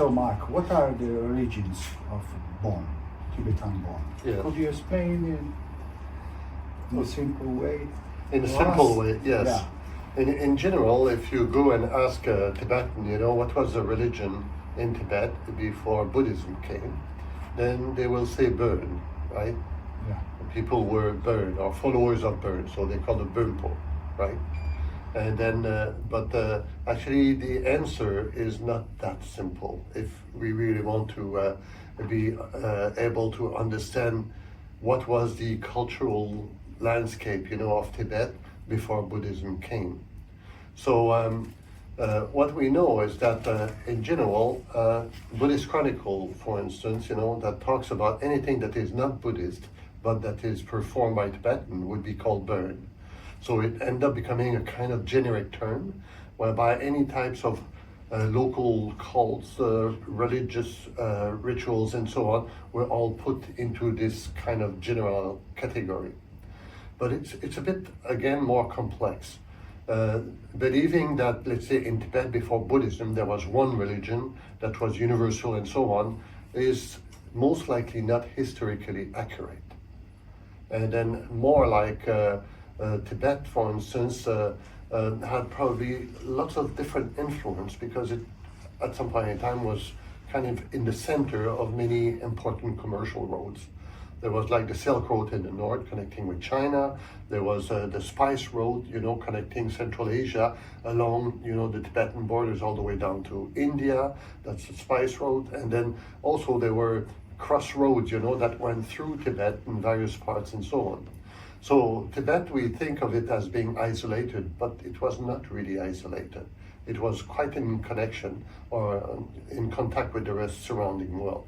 So, Mark, what are the origins of Bon, Tibetan Bon? Yeah. Could you explain in a simple way? In a simple way, yes. Yeah. In general, if you go and ask a Tibetan, what was the religion in Tibet before Buddhism came, then they will say Bön, right? Yeah. People were Bön, or followers of Bön, so they call it Bönpo, right? And then, actually the answer is not that simple if we really want to be able to understand what was the cultural landscape, of Tibet before Buddhism came. So what we know is that in general, Buddhist Chronicle, for instance, that talks about anything that is not Buddhist, but that is performed by Tibetan would be called Bön. So it ended up becoming a kind of generic term, whereby any types of local cults, religious rituals and so on, were all put into this kind of general category. But it's a bit, again, more complex. Believing that, let's say, in Tibet before Buddhism, there was one religion that was universal and so on, is most likely not historically accurate. And then more like Tibet, for instance, had probably lots of different influence because it, at some point in time, was kind of in the center of many important commercial roads. There was like the Silk Road in the north connecting with China. There was the Spice Road, connecting Central Asia along, the Tibetan borders all the way down to India. That's the Spice Road. And then also there were crossroads, that went through Tibet in various parts and so on. So Tibet, we think of it as being isolated, but it was not really isolated. It was quite in connection or in contact with the rest surrounding world.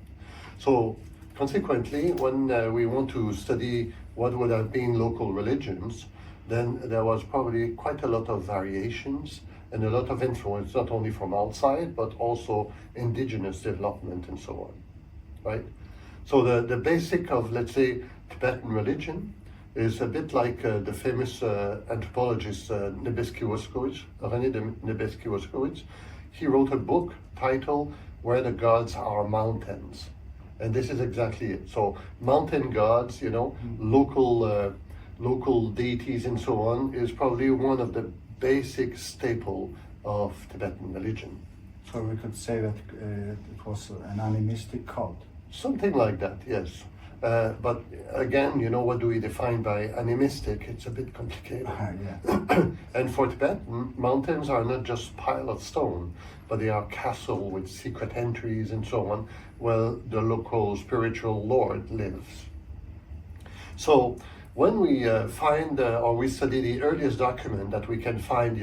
So consequently, when we want to study what would have been local religions, then there was probably quite a lot of variations and a lot of influence, not only from outside, but also indigenous development and so on, right? So the basic of, let's say, Tibetan religion is a bit like the famous anthropologist René de Nebesky-Woskowicz. He wrote a book titled Where the Gods Are Mountains. And this is exactly it. So mountain gods, local deities and so on, is probably one of the basic staple of Tibetan religion. So we could say that it was an animistic cult. Something like that, yes. But again, what do we define by animistic? It's a bit complicated. Yeah. And for Tibetan, mountains are not just pile of stone, but they are castle with secret entries and so on, where the local spiritual lord lives. So when we find or we study the earliest document that we can find,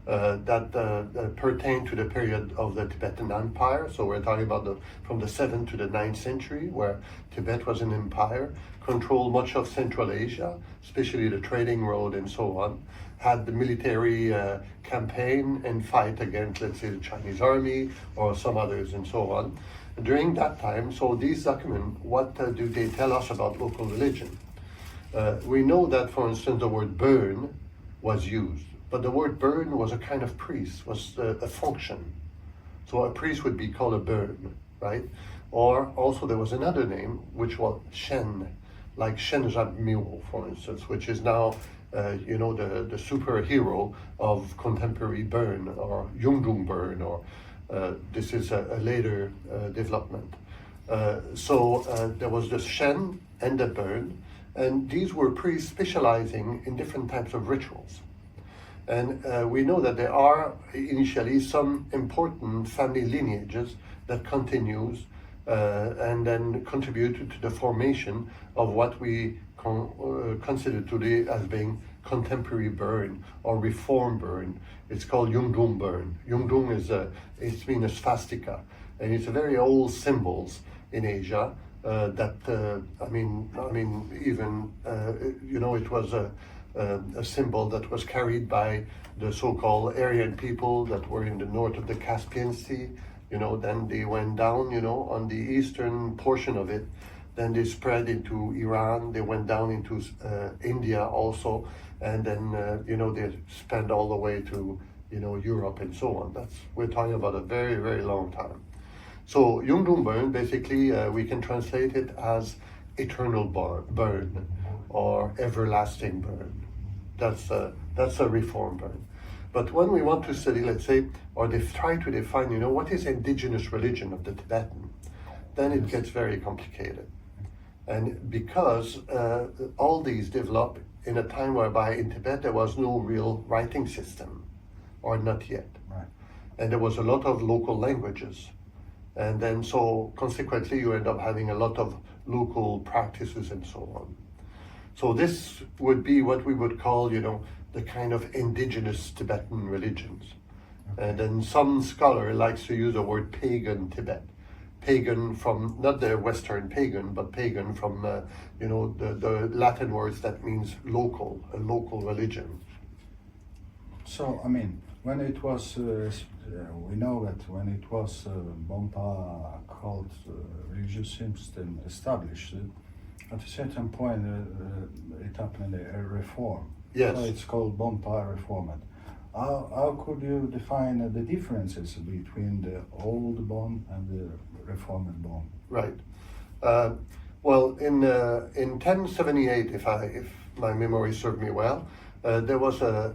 that pertain to the period of the Tibetan Empire. So we're talking about from the 7th to the 9th century, where Tibet was an empire, controlled much of Central Asia, especially the trading road and so on, had the military campaign and fight against, let's say, the Chinese army or some others and so on. During that time, so these documents, what do they tell us about local religion? We know that, for instance, the word Bön was used. But the word Bön was a kind of priest, was a function. So a priest would be called a Bön, right? Or also there was another name, which was Shen, like Shen Jabmyo, for instance, which is now, the superhero of contemporary Bön, or Yungdung Bön, or this is a later development. So there was the Shen and the Bön, and these were priests specializing in different types of rituals. And we know that there are initially some important family lineages that continues and then contributed to the formation of what we consider today as being contemporary Bön or reform Bön. It's called Yungdung Bön. Yungdung it's mean a swastika, and it's a very old symbols in Asia that it was a symbol that was carried by the so-called Aryan people that were in the north of the Caspian Sea. Then they went down, on the eastern portion of it. Then they spread into Iran. They went down into India also, and then they spent all the way to Europe and so on. We're talking about a very, very long time. So Yungdung Bön, basically, we can translate it as eternal burn or everlasting burn. That's a reform burn. But when we want to study, let's say, or they try to define, what is indigenous religion of the Tibetan, then it gets very complicated. And because all these develop in a time whereby in Tibet there was no real writing system, or not yet. Right. And there was a lot of local languages. And then so consequently you end up having a lot of local practices and so on. So this would be what we would call, the kind of indigenous Tibetan religions. Okay. And then some scholar likes to use the word pagan Tibet. Pagan from, not the Western pagan, but pagan from, the Latin words that means local, a local religion. So, when it was, we know that when it was Bonpa called religious system established, at a certain point it happened a reform. Yes. So it's called Bonpa Reformed. How could you define the differences between the old Bon and the Reformed Bon? Right. Well, in 1078, if my memory served me well, there was a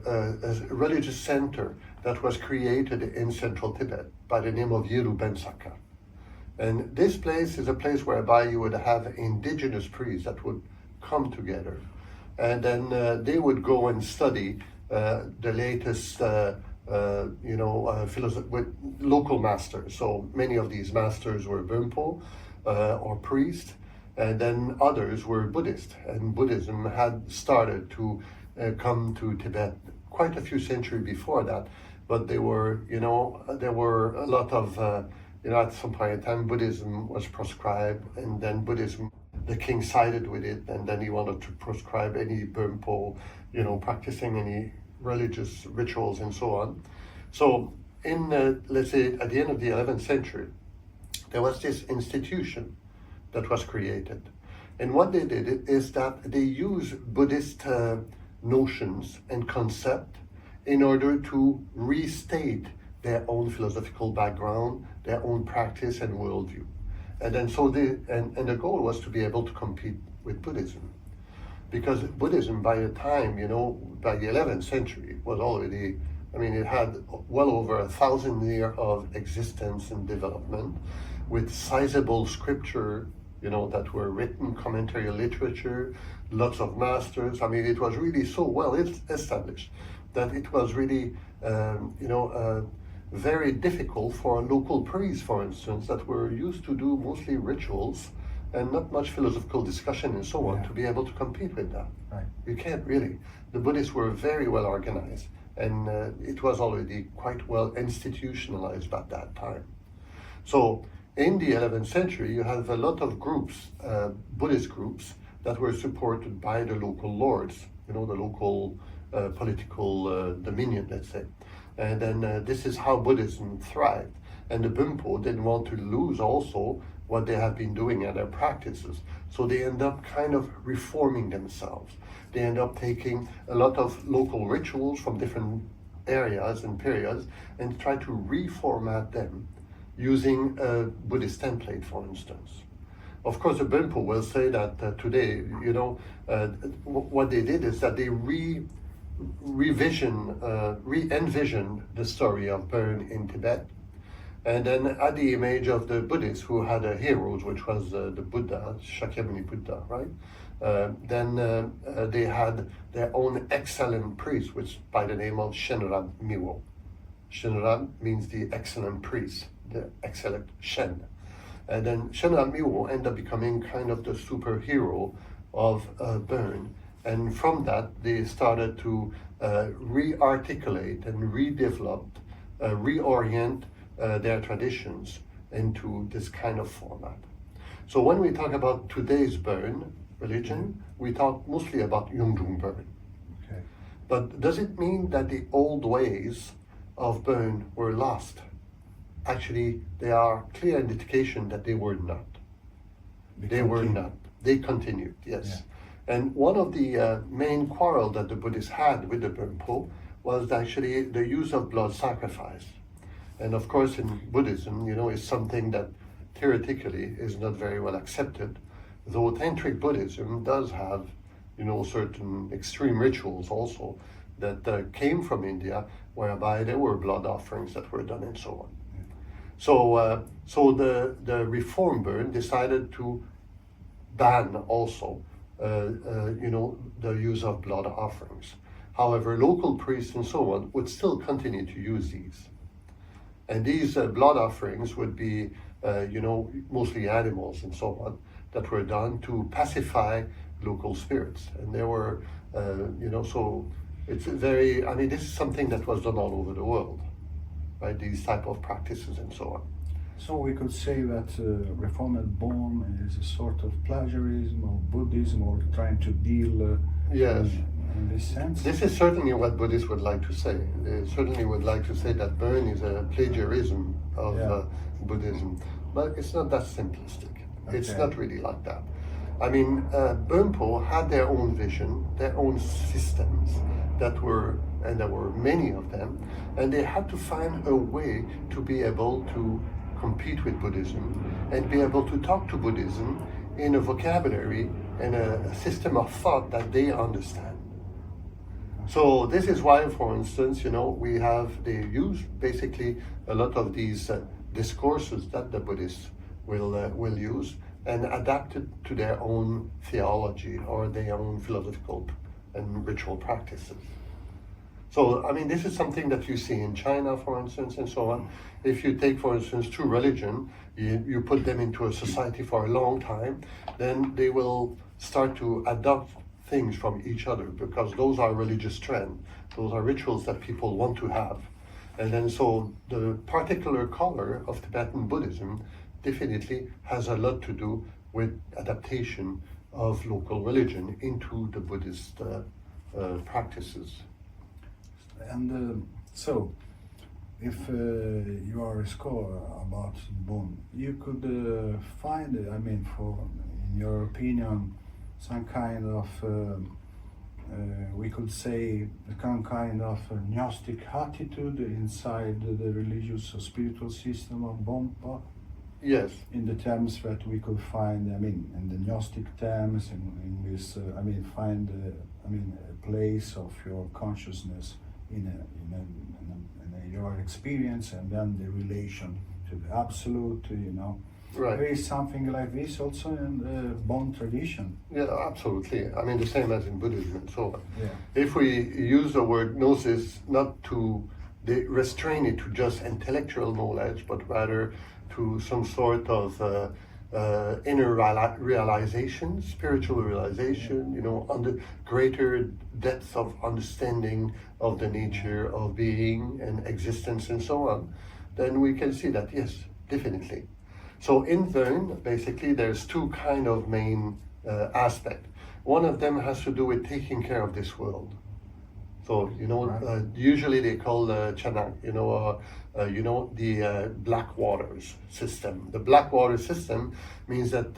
religious center that was created in central Tibet by the name of Yeru Bensaka. And this place is a place whereby you would have indigenous priests that would come together. And then they would go and study the latest, with local masters. So many of these masters were Bönpo or priests, and then others were Buddhist. And Buddhism had started to come to Tibet quite a few centuries before that. But there were a lot of, at some point in time, Buddhism was proscribed, and then Buddhism, the king sided with it, and then he wanted to proscribe any Bönpo, practicing any religious rituals and so on. So in, let's say, at the end of the 11th century, there was this institution that was created. And what they did is that they used Buddhist notions and concepts in order to restate their own philosophical background, their own practice and worldview. And then so and the goal was to be able to compete with Buddhism. Because Buddhism by the time, by the 11th century was already, it had well over 1,000 years of existence and development with sizable scripture, that were written, commentary literature, lots of masters. It was really so well established that it was really, very difficult for local priests, for instance, that were used to do mostly rituals and not much philosophical discussion and so on, to be able to compete with that. Right. You can't really. The Buddhists were very well organized, and it was already quite well institutionalized at that time. So in the 11th century, you have a lot of groups, Buddhist groups, that were supported by the local lords, the local political dominion, let's say. And then this is how Buddhism thrived. And the Bönpo didn't want to lose also what they have been doing in their practices. So they end up kind of reforming themselves. They end up taking a lot of local rituals from different areas and periods and try to reformat them using a Buddhist template, for instance. Of course, the Bönpo will say that today, what they did is that they re-envisioned the story of Bön in Tibet, and then at the image of the Buddhists who had a hero, which was the Buddha, Shakyamuni Buddha, right? Then they had their own excellent priest, which by the name of Shenran Miwo. Shenran means the excellent priest, the excellent Shen. And then Shenran Miwo ended up becoming kind of the superhero of Bön. And from that, they started to re-articulate and redevelop, reorient their traditions into this kind of format. So when we talk about today's Bön religion, we talk mostly about Yungdung Bön. Okay. But does it mean that the old ways of Bön were lost? Actually, there are clear indication that they were not. They were not. They continued, yes. Yeah. And one of the main quarrel that the Buddhists had with the Bönpo was actually the use of blood sacrifice. And of course in Buddhism, is something that theoretically is not very well accepted, though Tantric Buddhism does have, certain extreme rituals also that came from India, whereby there were blood offerings that were done and so on. So the Reform Bön decided to ban also, the use of blood offerings. However, local priests and so on would still continue to use these. And these blood offerings would be, mostly animals and so on, that were done to pacify local spirits. And there were, so it's this is something that was done all over the world, right? These type of practices and so on. So we could say that Reformed Bön is a sort of plagiarism of Buddhism, or trying to deal Yes. in this sense? This is certainly what Buddhists would like to say. They certainly would like to say that Bön is a plagiarism of Buddhism, but it's not that simplistic. Okay. It's not really like that. I mean, Bönpo had their own vision, their own systems and there were many of them, and they had to find a way to be able to compete with Buddhism and be able to talk to Buddhism in a vocabulary and a system of thought that they understand. So this is why, for instance, they use basically a lot of these discourses that the Buddhists will use and adapt it to their own theology or their own philosophical and ritual practices. So, this is something that you see in China, for instance, and so on. If you take, for instance, two religion, you put them into a society for a long time, then they will start to adopt things from each other, because those are religious trends. Those are rituals that people want to have. And then so the particular color of Tibetan Buddhism definitely has a lot to do with adaptation of local religion into the Buddhist practices. And so, if you are a scholar about Bön, you could find, in your opinion, some kind of, we could say, some kind of Gnostic attitude inside the religious or spiritual system of Bönpo? Yes. In the terms that we could find, in the Gnostic terms, in this, find, a place of your consciousness in your experience, and then the relation to the absolute, Right. There is something like this also in the Bön tradition. Yeah, absolutely. The same as in Buddhism and so on. Yeah. If we use the word gnosis not to restrain it to just intellectual knowledge, but rather to some sort of inner realization, spiritual realization, on the greater depth of understanding of the nature of being and existence and so on, then we can see that, yes, definitely. So in Bön, basically, there's two kind of main aspects. One of them has to do with taking care of this world. So, usually they call Chanak, the black waters system. The black water system means that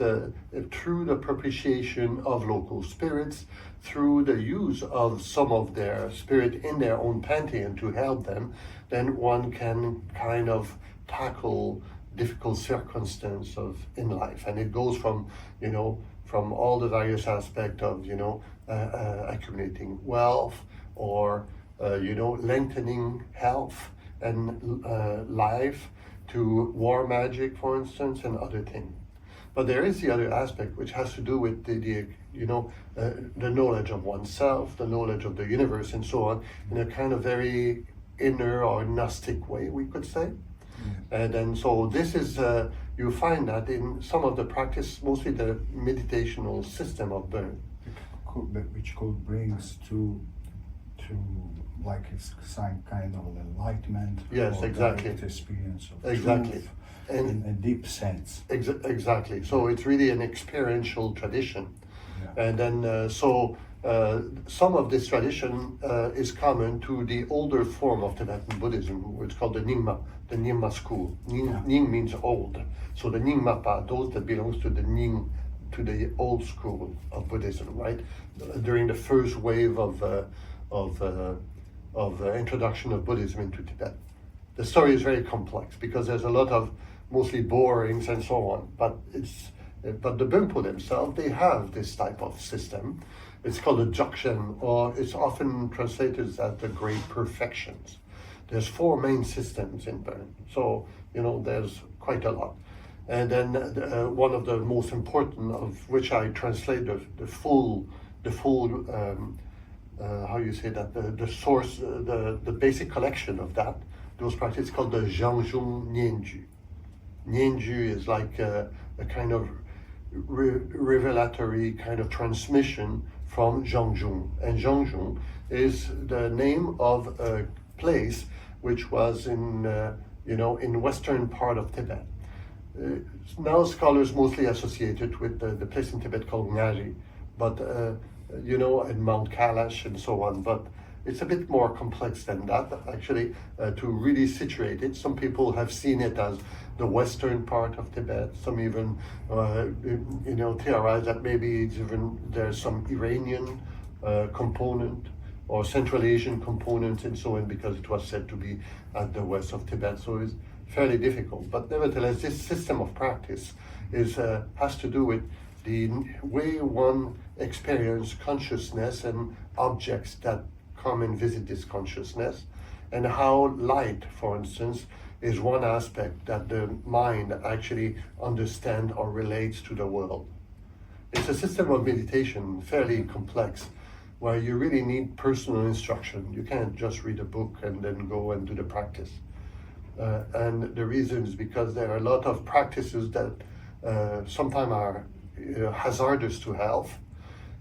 through the propitiation of local spirits, through the use of some of their spirit in their own pantheon to help them, then one can kind of tackle difficult circumstances in life. And it goes from all the various aspects of, accumulating wealth, or lengthening health and life, to war magic, for instance, and other things. But there is the other aspect, which has to do with the knowledge of oneself, the knowledge of the universe, and so on, in a kind of very inner or Gnostic way, we could say. And then so this is you find that in some of the practice, mostly the meditational system of Bön, which could bring us to like some kind of enlightenment. Yes, exactly. Experience of exactly. Truth in a deep sense. Exactly. So it's really an experiential tradition. Yeah. And then some of this tradition is common to the older form of Tibetan Buddhism, which is called the Nyingma school. Nying means old. So the Nyingmapa, those that belongs to the Nying, to the old school of Buddhism, right? During the first wave of introduction of Buddhism into Tibet. The story is very complex because there's a lot of mostly borings and so on. But the Bönpo themselves, they have this type of system. It's called a Dzogchen, or it's often translated as the Great Perfections. There's 4 main systems in Bön, so there's quite a lot. And then one of the most important, of which I translate the full how you say that, the source, the basic collection of those practices, called the Zhangzhong Nianju. Nianju is like a kind of revelatory kind of transmission from Zhangzhong, and Zhangzhong is the name of a place which was in western part of Tibet. Now scholars mostly associate it with the place in Tibet called Ngari, but in Mount Kailash and so on. But it's a bit more complex than that, actually, to really situate it. Some people have seen it as the western part of Tibet. Some even, theorize that maybe there's some Iranian component or Central Asian component and so on, because it was said to be at the west of Tibet. So it's fairly difficult. But nevertheless, this system of practice has to do with the way one experiences consciousness and objects that come and visit this consciousness, and how light, for instance, is one aspect that the mind actually understands or relates to the world. It's a system of meditation, fairly complex, where you really need personal instruction. You can't just read a book and then go and do the practice. And the reason is because there are a lot of practices that sometimes are hazardous to health,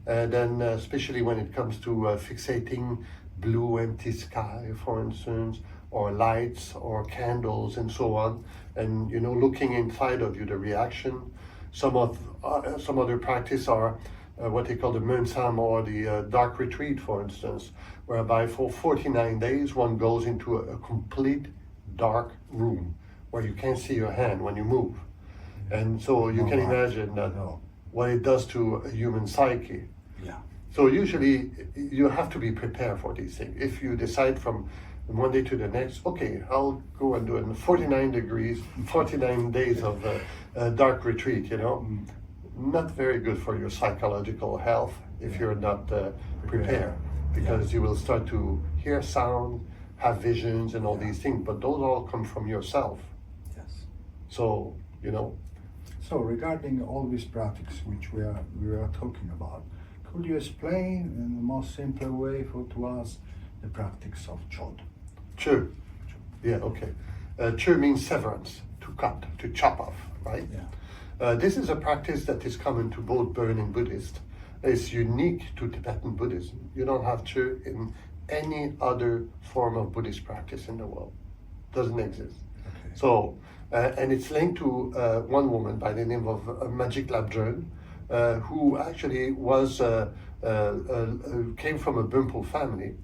and then especially when it comes to fixating blue empty sky, for instance, or lights or candles and so on, and looking inside of you, the reaction. Some other practice are what they call the Mönsam, or the dark retreat, for instance, whereby for 49 days one goes into a complete dark room where you can't see your hand when you move. And so you can imagine that what it does to a human psyche. Yeah. So usually you have to be prepared for these things. If you decide from one day to the next, okay, I'll go and do it in 49 days of dark retreat, not very good for your psychological health if you're not prepared, because you will start to hear sound, have visions and all these things, but those all come from yourself. Yes. So, So regarding all these practices which we are talking about, could you explain in the most simple way to us the practice of Chod? Chö. Yeah, okay. Chö means severance, to cut, to chop off, right? Yeah. This is a practice that is common to both Bön and Buddhist. It's unique to Tibetan Buddhism. You don't have Chö in any other form of Buddhist practice in the world. Doesn't exist. Okay. So, and it's linked to one woman by the name of McGill, who actually came from a Bönpo family,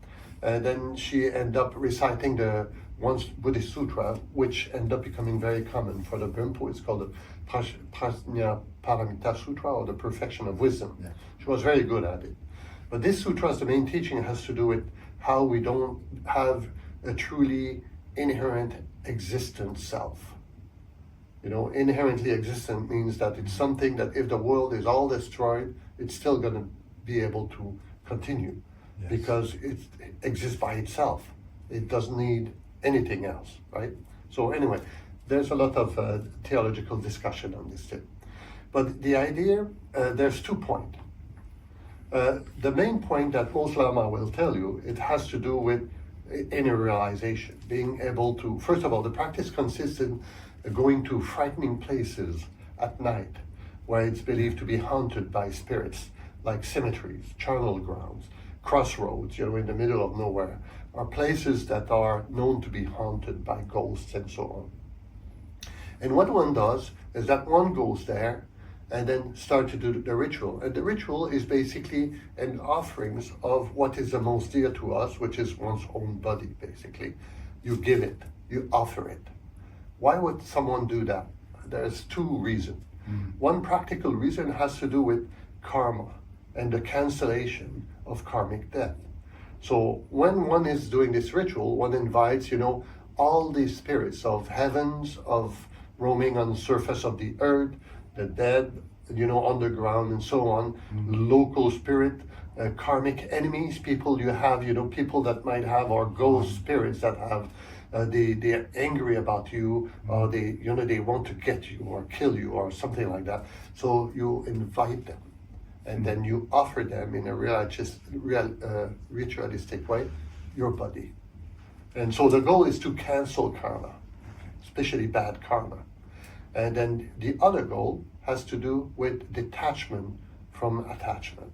and then she ended up reciting the one Buddhist sutra, which ended up becoming very common for the Bönpo. It's called the Prajna Paramita Sutra, or the Perfection of Wisdom. Yeah. She was very good at it. But this sutra, the main teaching, has to do with how we don't have a truly inherent existent self. Inherently existent means that it's something that if the world is all destroyed, it's still going to be able to continue. Yes. Because it exists by itself. It doesn't need anything else, right? So anyway, there's a lot of theological discussion on this too. But the idea, there's 2 points. The main point that most Lama will tell you, it has to do with inner realization, being able to, first of all, the practice consists in going to frightening places at night where it's believed to be haunted by spirits, like cemeteries, charnel grounds, crossroads, in the middle of nowhere, are places that are known to be haunted by ghosts and so on. And what one does is that one goes there and then start to do the ritual. And the ritual is basically an offerings of what is the most dear to us, which is one's own body, basically. You give it, you offer it. Why would someone do that? There's 2 reasons. One practical reason has to do with karma and the cancellation of karmic debt. So when one is doing this ritual, one invites, all these spirits of heavens, of roaming on the surface of the earth, the dead, underground and so on, local spirit, karmic enemies, people you have, people that might have, or ghost spirits that have, they're angry about you, or they want to get you or kill you or something like that. So you invite them, and then you offer them in a ritualistic way your body. And so the goal is to cancel karma, especially bad karma. And then the other goal has to do with detachment from attachment,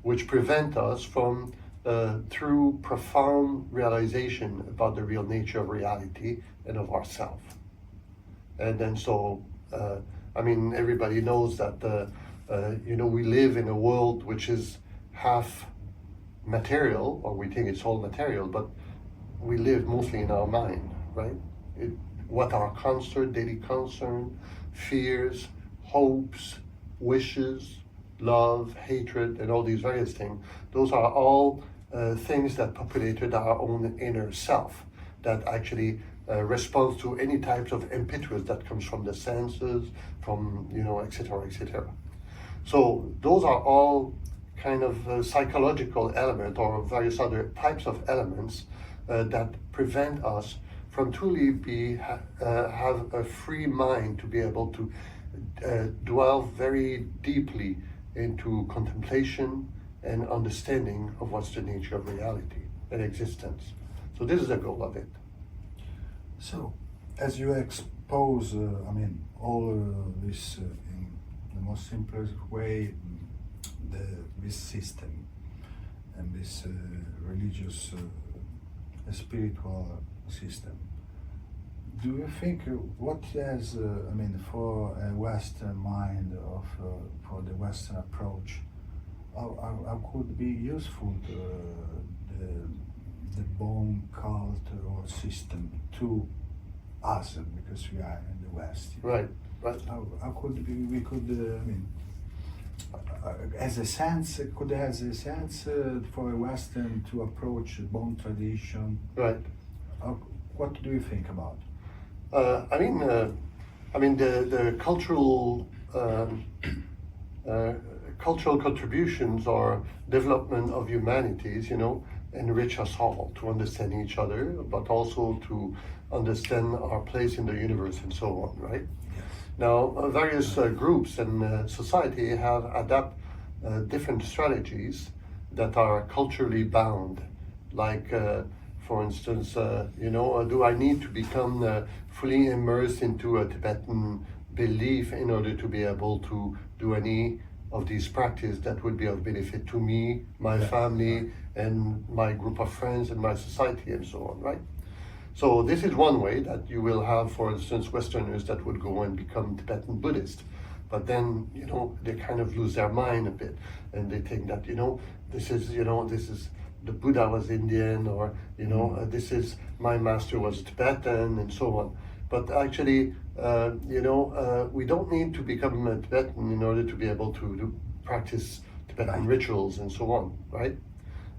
which prevent us from, through profound realization about the real nature of reality and of ourself. And then so, everybody knows that, we live in a world which is half material, or we think it's all material, but we live mostly in our mind, right? What our daily concern, fears, hopes, wishes, love, hatred, and all these various things, those are all things that populated our own inner self, that actually responds to any types of impetus that comes from the senses, from, etc., etc. So those are all kind of psychological elements or various other types of elements that prevent us from truly have a free mind to be able to dwell very deeply into contemplation and understanding of what's the nature of reality and existence. So this is the goal of it. So, as you expose, all this in the most simplest way, this system and this religious, spiritual system, do you think what has, for a Western mind, for the Western approach, how could be useful the Bon cult or system to us, because we are in the West? Right. How could we could, as a sense, could has a sense for a Western to approach Bon tradition? Right. What do you think about? The cultural contributions or development of humanities, enrich us all to understand each other, but also to understand our place in the universe and so on, right? Yes. Now, various groups and society have adapted different strategies that are culturally bound, like for instance, do I need to become fully immersed into a Tibetan belief in order to be able to do any of these practices that would be of benefit to me, my family, and my group of friends and my society and so on, right? So this is one way that you will have, for instance, Westerners that would go and become Tibetan Buddhist, but then, they kind of lose their mind a bit, and they think that, this is the Buddha was Indian, or this is my master was Tibetan, and so on. But actually, we don't need to become a Tibetan in order to be able to practice Tibetan rituals and so on, right?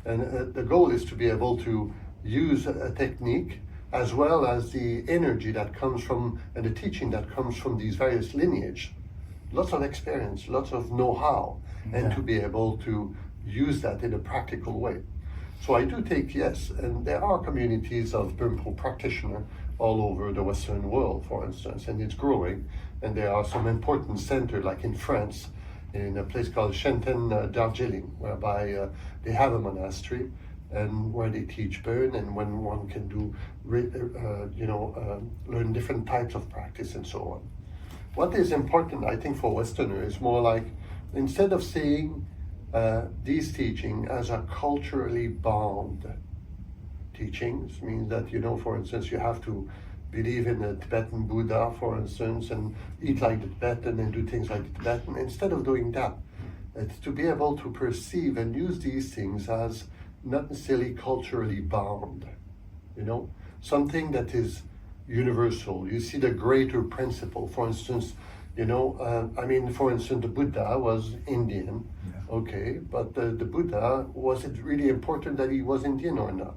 And the goal is to be able to use a technique as well as the energy that comes from, and the teaching that comes from these various lineage, lots of experience, lots of know-how, and to be able to use that in a practical way. So I do take, yes, and there are communities of Bönpo practitioners all over the Western world, for instance, and it's growing. And there are some important centers, like in France, in a place called Shenten Darjeeling, whereby they have a monastery, and where they teach Bön, and when one can do, learn different types of practice and so on. What is important, I think, for Westerners is more like, instead of seeing these teaching as a culturally bound teachings, means that, for instance, you have to believe in the Tibetan Buddha, for instance, and eat like the Tibetan and do things like the Tibetan. Instead of doing that, it's to be able to perceive and use these things as not necessarily culturally bound, something that is universal. You see the greater principle. For instance, for instance, the Buddha was Indian, okay, but the Buddha, was it really important that he was Indian or not?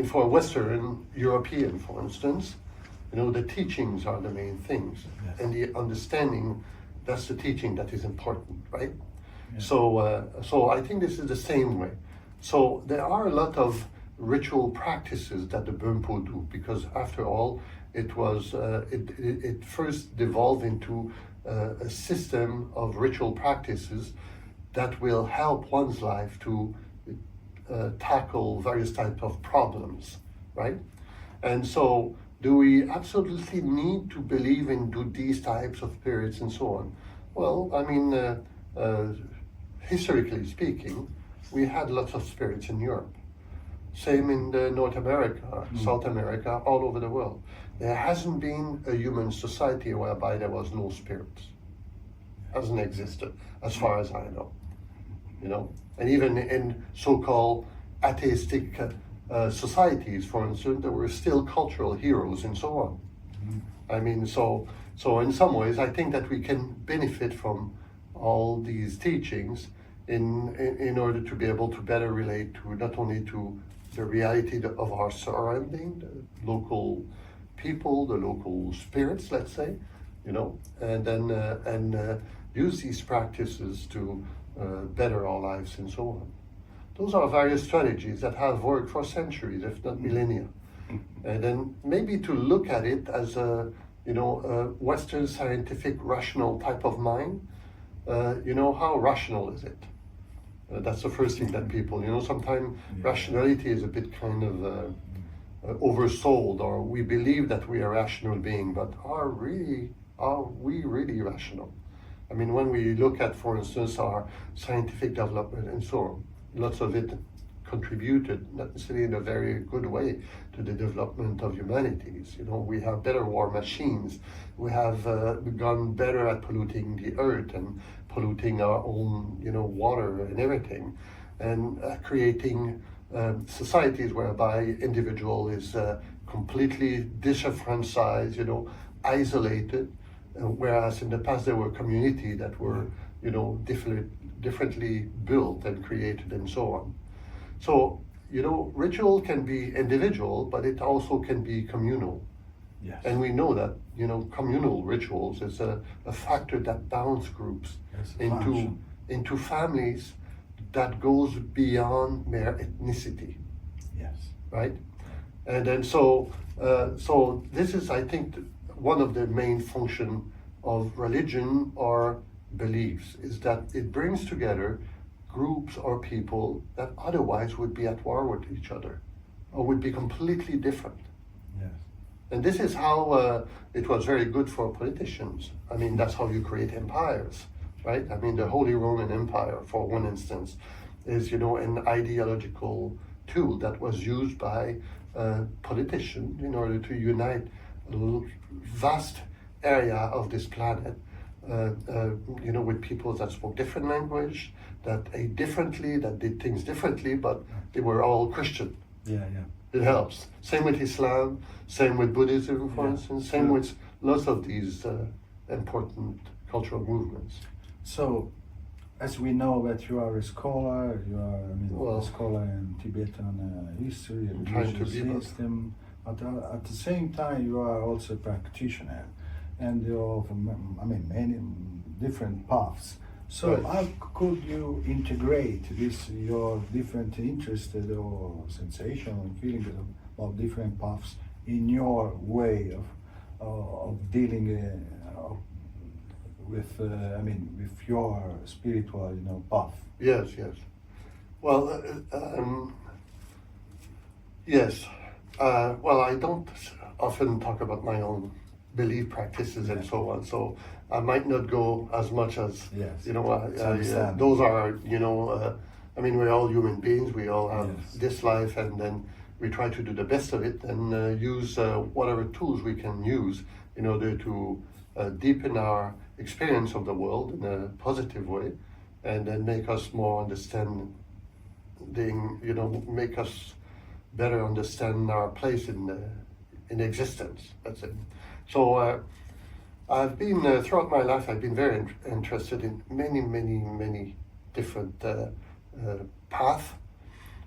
For a Western European, for instance, You know, the teachings are the main things, Yes. and the understanding, that's the teaching that is important, right? Yeah. So I think this is the same way. So there are a lot of ritual practices that the Bönpo do, because after all, it first devolved into a system of ritual practices that will help one's life to tackle various types of problems, right? And so, do we absolutely need to believe in these types of spirits and so on? Well, I mean, historically speaking, we had lots of spirits in Europe. Same in North America, South America, all over the world. There hasn't been a human society whereby there was no spirits. Hasn't existed, as far as I know. You know, and even in so-called atheistic societies, for instance, there were still cultural heroes and so on. I mean, so in some ways, I think that we can benefit from all these teachings in order to be able to better relate to not only to the reality of our surrounding, the local people, the local spirits, let's say, you know, and then use these practices to better our lives and so on. Those are various strategies that have worked for centuries, if not millennia. And then maybe to look at it as a, you know, a Western scientific rational type of mind, you know, how rational is it? That's the first thing that people, you know, sometimes rationality is a bit kind of oversold, or we believe that we are a rational being, but are we really rational? I mean, when we look at, for instance, our scientific development and so on, lots of it contributed, not necessarily in a very good way, to the development of humanities. You know, we have better war machines. We have gone better at polluting the earth and polluting our own, you know, water and everything, and creating societies whereby individual is completely disenfranchised, you know, isolated, whereas in the past there were communities that were, you know, differently built and created and so on. So, you know, ritual can be individual, but it also can be communal. Yes. And we know that, you know, communal rituals is a factor that bounds groups into families that goes beyond mere ethnicity. Yes. Right? And then so this is, I think, one of the main function of religion or beliefs, is that it brings together groups or people that otherwise would be at war with each other or would be completely different. Yes. And this is how it was very good for politicians. I mean, that's how you create empires, right? I mean, the Holy Roman Empire, for one instance, is, you know, an ideological tool that was used by politicians in order to unite a vast area of this planet, you know, with people that spoke different language, that ate differently, that did things differently, but they were all Christian. Yeah, yeah. It helps. Same with Islam, same with Buddhism, for instance, same with lots of these important cultural movements. So, as we know that you are a scholar, you are a scholar in Tibetan history, religious system, but at the same time you are also a practitioner, and you're many different paths. So how could you integrate this, your different interests or sensation and feelings about different paths in your way of dealing with your spiritual, you know, path? Yes, yes. Well, yes. Well, I don't often talk about my own belief practices and so on, so I might not go as much as, you know, those are, you know, I mean, we're all human beings, we all have this life, and then we try to do the best of it and use whatever tools we can use in order to deepen our experience of the world in a positive way, and then make us more understanding, you know, make us better understand our place in existence, that's it. So I've been, throughout my life, I've been very interested in many different paths,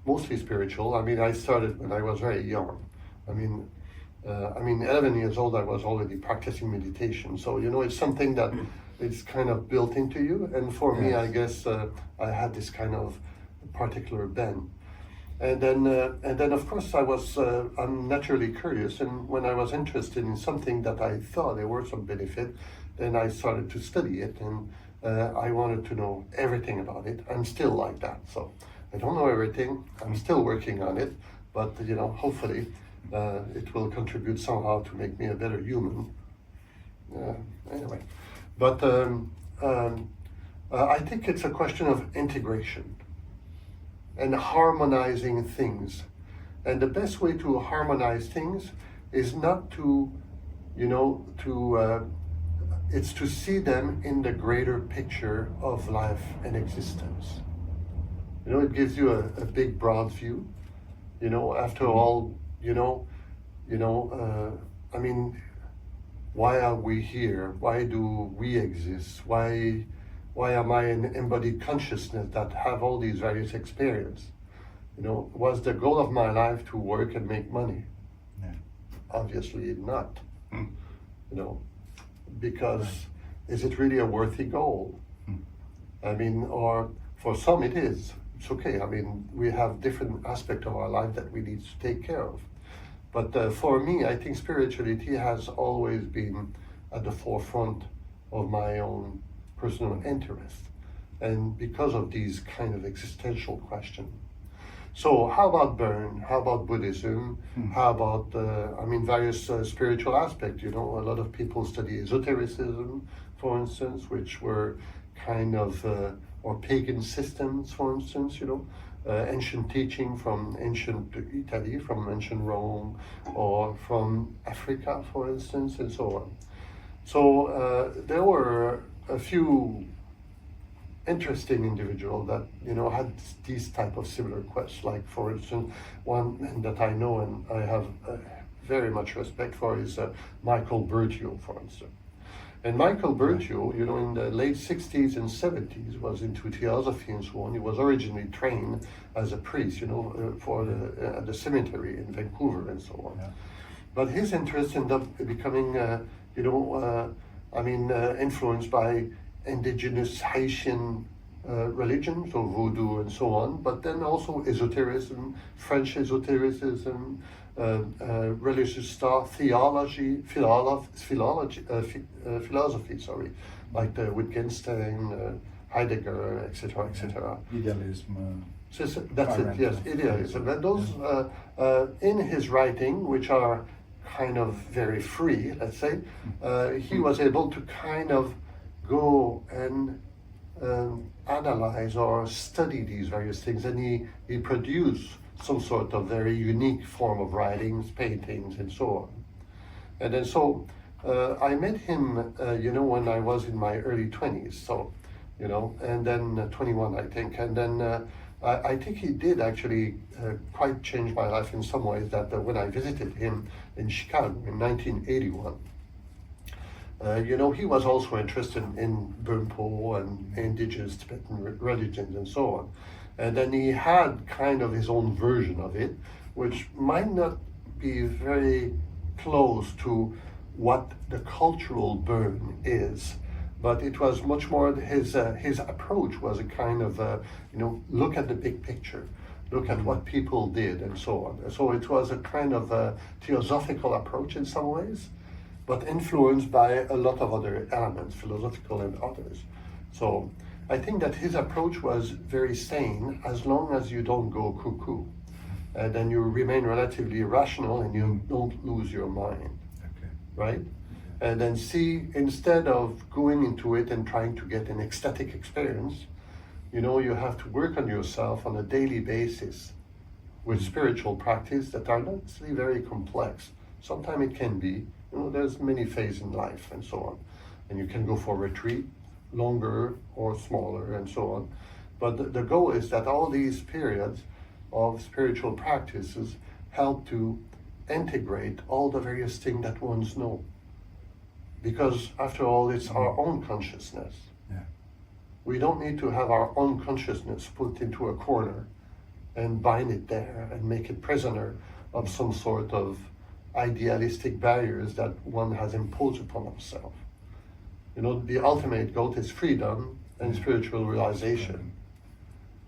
mostly spiritual. I mean, I started when I was very young. I mean, I mean, 11 years old, I was already practicing meditation. So, you know, it's something that it's kind of built into you. And for me, I guess I had this kind of particular bent. And then of course, I'm naturally curious. And when I was interested in something that I thought there were some benefit, then I started to study it. And I wanted to know everything about it. I'm still like that. So I don't know everything. I'm still working on it. But, you know, hopefully, it will contribute somehow to make me a better human. Anyway, but I think it's a question of integration and harmonizing things. And the best way to harmonize things is not to, you know, it's to see them in the greater picture of life and existence. You know, it gives you a big, broad view. You know, after all, I mean, why are we here? Why do we exist? Why am I an embodied consciousness that have all these various experiences? You know, was the goal of my life to work and make money? Yeah. Obviously not. You know, because is it really a worthy goal? I mean, or for some it is. It's okay. I mean, we have different aspects of our life that we need to take care of. But for me, I think spirituality has always been at the forefront of my own personal interest. And because of these kind of existential questions. So how about Bön? How about Buddhism? How about, various spiritual aspects? You know, a lot of people study esotericism, for instance, which were kind of, or pagan systems, for instance, you know, ancient teaching from ancient Italy, from ancient Rome, or from Africa, for instance, and so on. So there were a few interesting individuals that, you know, had these type of similar quests. Like, for instance, one that I know and I have very much respect for is Michael Bertiaux, for instance. And Michael Bertiaux, you know, in the late 60s and 70s was into theosophy and so on. He was originally trained as a priest, you know, at the cemetery in Vancouver and so on. Yeah. But his interest ended up becoming, influenced by indigenous Haitian religion, so voodoo and so on, but then also esotericism, French esotericism, religious thought, philosophy, like the Wittgenstein, Heidegger, etc., etc. Idealism. That's it, yes, idealism. And those, in his writing, which are kind of very free, let's say, he was able to kind of go and analyze or study these various things, and he produced some sort of very unique form of writings, paintings, and so on. And then so I met him, when I was in my early 20s, so, you know, and then 21, I think. And then I think he did actually quite change my life in some ways, that when I visited him in Chicago in 1981, he was also interested in Bönpo and indigenous Tibetan religions and so on. And then he had kind of his own version of it, which might not be very close to what the cultural Bön is, but it was much more his approach was a kind of, look at the big picture, look at what people did and so on. So it was a kind of a theosophical approach in some ways, but influenced by a lot of other elements, philosophical and others. So I think that his approach was very sane, as long as you don't go cuckoo. And then you remain relatively rational and you don't lose your mind, right? And then see, instead of going into it and trying to get an ecstatic experience, you have to work on yourself on a daily basis with spiritual practice that are not necessarily very complex. Sometimes it can be, there's many phases in life and so on. And you can go for retreat, longer or smaller and so on. But the goal is that all these periods of spiritual practices help to integrate all the various things that ones know. Because after all, it's our own consciousness. Yeah. We don't need to have our own consciousness put into a corner and bind it there and make it prisoner of some sort of idealistic barriers that one has imposed upon himself. You know, the ultimate goal is freedom and spiritual realization.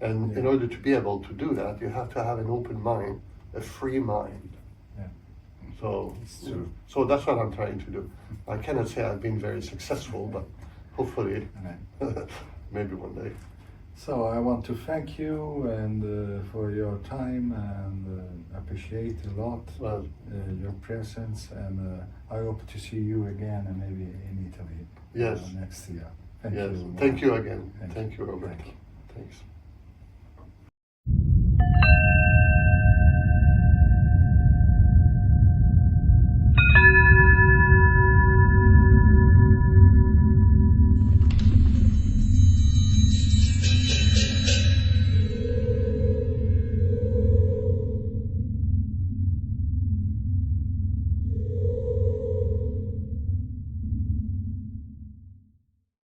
And in order to be able to do that, you have to have an open mind, a free mind. Yeah. So, It's true. so that's what I'm trying to do. I cannot say I've been very successful, but hopefully, maybe one day. So I want to thank you and for your time and appreciate a lot Well, your presence, and I hope to see you again and maybe in Italy Yes. Next year. Thank yes, you. thank you again. Thank Thank you, Roberto. Thank you. Thanks.